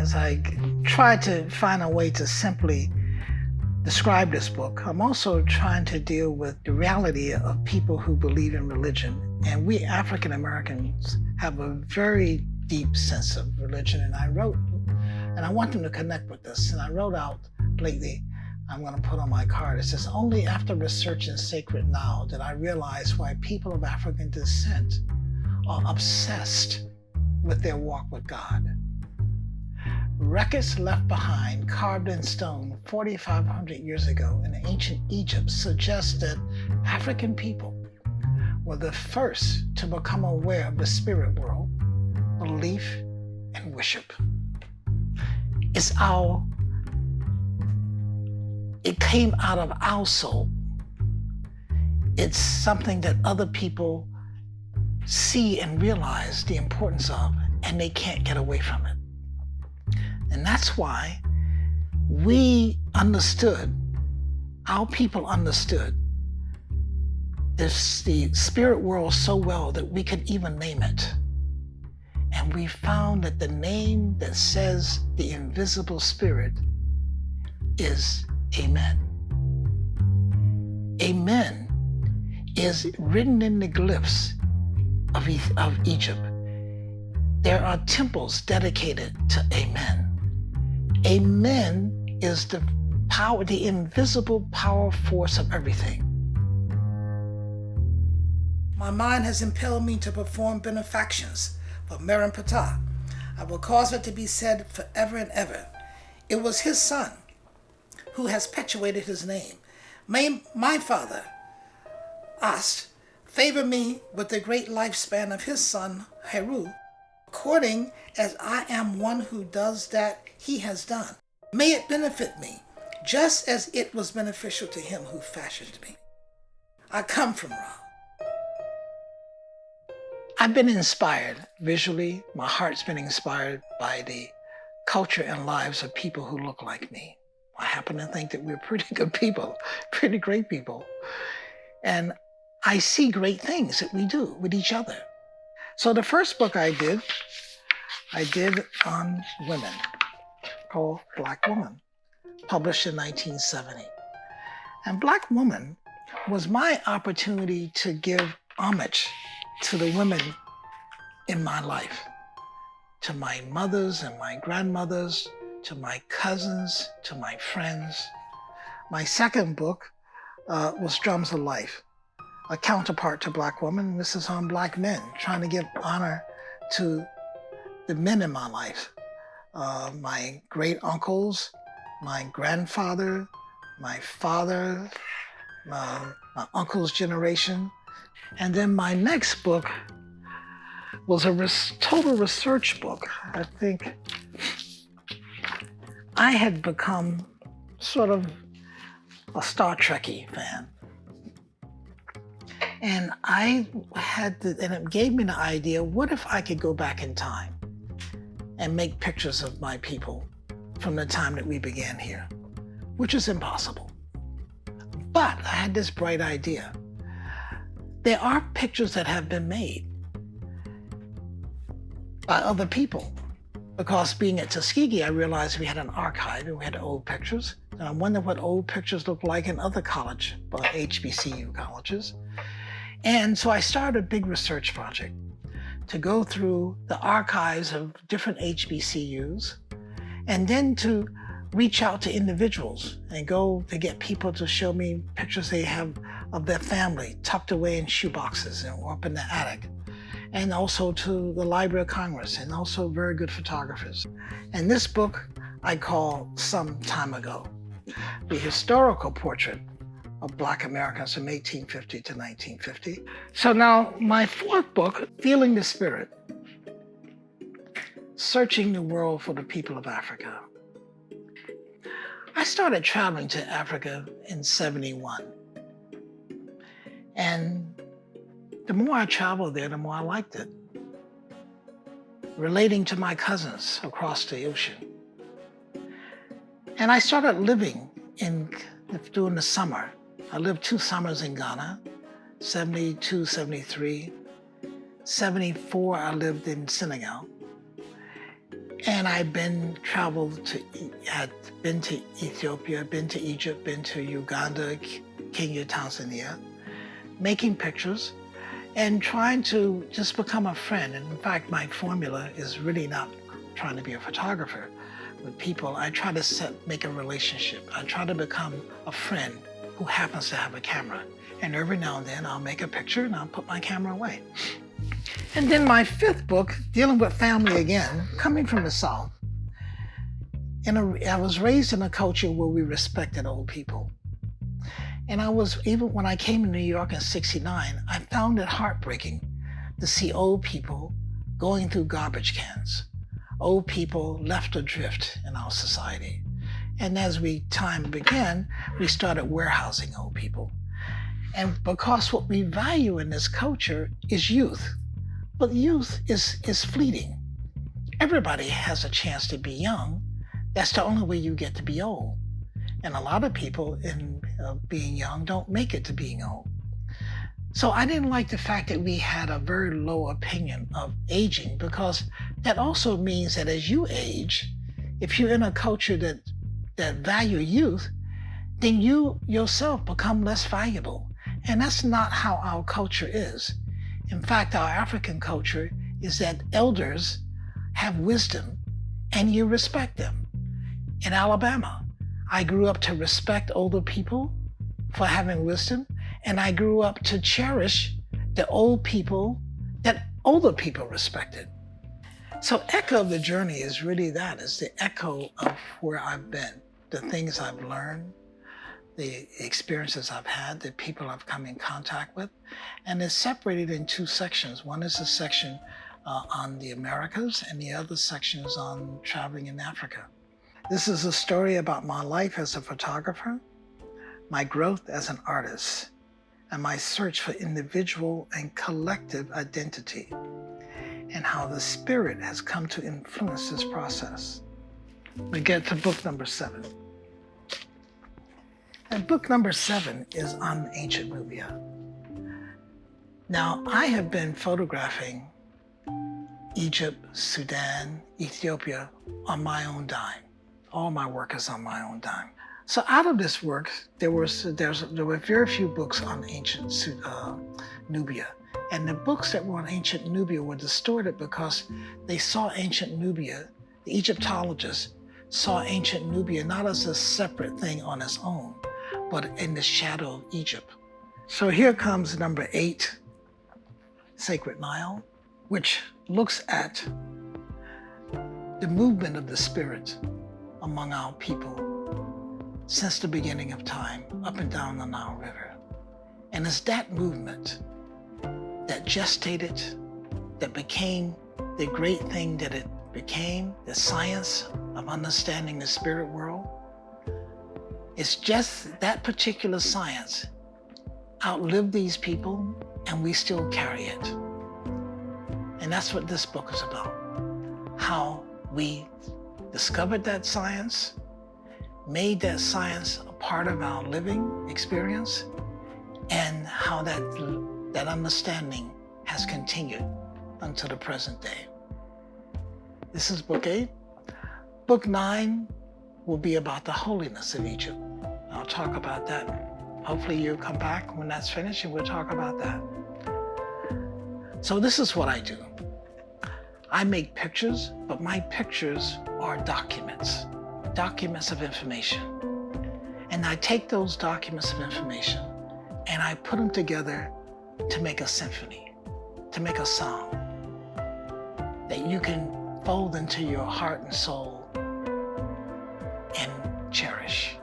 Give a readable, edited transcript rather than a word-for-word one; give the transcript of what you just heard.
as I try to find a way to simply describe this book, I'm also trying to deal with the reality of people who believe in religion. And we African Americans have a very deep sense of religion. And I want them to connect with this. And I wrote out lately, I'm going to put on my card, it says, only after researching sacred Nile did I realize why people of African descent are obsessed with their walk with God. Records left behind, carved in stone 4,500 years ago in ancient Egypt suggest that African people were the first to become aware of the spirit world, belief, and worship. It came out of our soul. It's something that other people see and realize the importance of, and they can't get away from it. And that's why our people understood the spirit world so well that we could even name it. And we found that the name that says the invisible spirit is Amen. Amen is written in the glyphs of Egypt. There are temples dedicated to Amen. Amen is the power, the invisible power force of everything. My mind has impelled me to perform benefactions for Meron Ptah. I will cause it to be said forever and ever. It was his son who has perpetuated his name. May my father, Ast, favor me with the great lifespan of his son, Heru, according as I am one who does that he has done. May it benefit me, just as it was beneficial to him who fashioned me. I come from Ra. I've been inspired visually. My heart's been inspired by the culture and lives of people who look like me. I happen to think that we're pretty good people, pretty great people. And I see great things that we do with each other. So the first book I did on women, called Black Woman, published in 1970. And Black Woman was my opportunity to give homage to the women in my life, to my mothers and my grandmothers, to my cousins, to my friends. My second book was Drums of Life, a counterpart to Black Woman. This is on Black men, trying to give honor to the men in my life. My great uncles, my grandfather, my father, my uncle's generation. And then my next book was a total research book. I think I had become sort of a Star Trekky fan. And it gave me the idea, what if I could go back in time and make pictures of my people from the time that we began here, which is impossible. But I had this bright idea. There are pictures that have been made by other people, because being at Tuskegee, I realized we had an archive and we had old pictures. And I wonder what old pictures look like in other HBCU colleges. And so I started a big research project to go through the archives of different HBCUs, and then to reach out to individuals and go to get people to show me pictures they have of their family tucked away in shoeboxes or up in the attic, and also to the Library of Congress, and also very good photographers. And this book I call Some Time Ago, the historical portrait of Black Americans from 1850 to 1950. So now my fourth book, Feeling the Spirit, Searching the World for the People of Africa. I started traveling to Africa in 71. And the more I traveled there, the more I liked it. Relating to my cousins across the ocean. And I started living during the summer. I lived 2 summers in Ghana, 72, 73. 74, I lived in Senegal. And I've had been to Ethiopia, been to Egypt, been to Uganda, Kenya, Tanzania, making pictures and trying to just become a friend. And in fact, my formula is really not trying to be a photographer with people. I try to make a relationship. I try to become a friend who happens to have a camera. And every now and then I'll make a picture and I'll put my camera away. And then my fifth book, dealing with family again, coming from the South. I was raised in a culture where we respected old people. And even when I came to New York in '69, I found it heartbreaking to see old people going through garbage cans, old people left adrift in our society. And as time began, we started warehousing old people. And because what we value in this culture is youth, but youth is fleeting. Everybody has a chance to be young. That's the only way you get to be old. And a lot of people in being young don't make it to being old. So I didn't like the fact that we had a very low opinion of aging, because that also means that as you age, if you're in a culture that value youth, then you yourself become less valuable. And that's not how our culture is. In fact, our African culture is that elders have wisdom and you respect them. In Alabama, I grew up to respect older people for having wisdom, and I grew up to cherish the old people that older people respected. So Echo of the Journey is really that. It's the echo of where I've been, the things I've learned, the experiences I've had, the people I've come in contact with. And it's separated in two sections. One is a section on the Americas, and the other section is on traveling in Africa. This is a story about my life as a photographer, my growth as an artist, and my search for individual and collective identity, and how the spirit has come to influence this process. We get to book number 7. And book number 7 is on ancient Nubia. Now, I have been photographing Egypt, Sudan, Ethiopia on my own dime. All my work is on my own dime. So out of this work, there were very few books on ancient Nubia. And the books that were on ancient Nubia were distorted because they saw ancient Nubia, the Egyptologists saw ancient Nubia not as a separate thing on its own, but in the shadow of Egypt. So here comes number 8, Sacred Nile, which looks at the movement of the spirit among our people since the beginning of time, up and down the Nile River. And it's that movement that gestated, that became the great thing that it became, the science of understanding the spirit world. It's just that particular science outlived these people, and we still carry it. And that's what this book is about. How we discovered that science, made that science a part of our living experience, and how that understanding has continued until the present day. This is book 8. Book 9 will be about the holiness of Egypt. I'll talk about that. Hopefully you'll come back when that's finished and we'll talk about that. So this is what I do. I make pictures, but my pictures are documents of information. And I take those documents of information and I put them together to make a symphony, to make a song that you can fold into your heart and soul and cherish.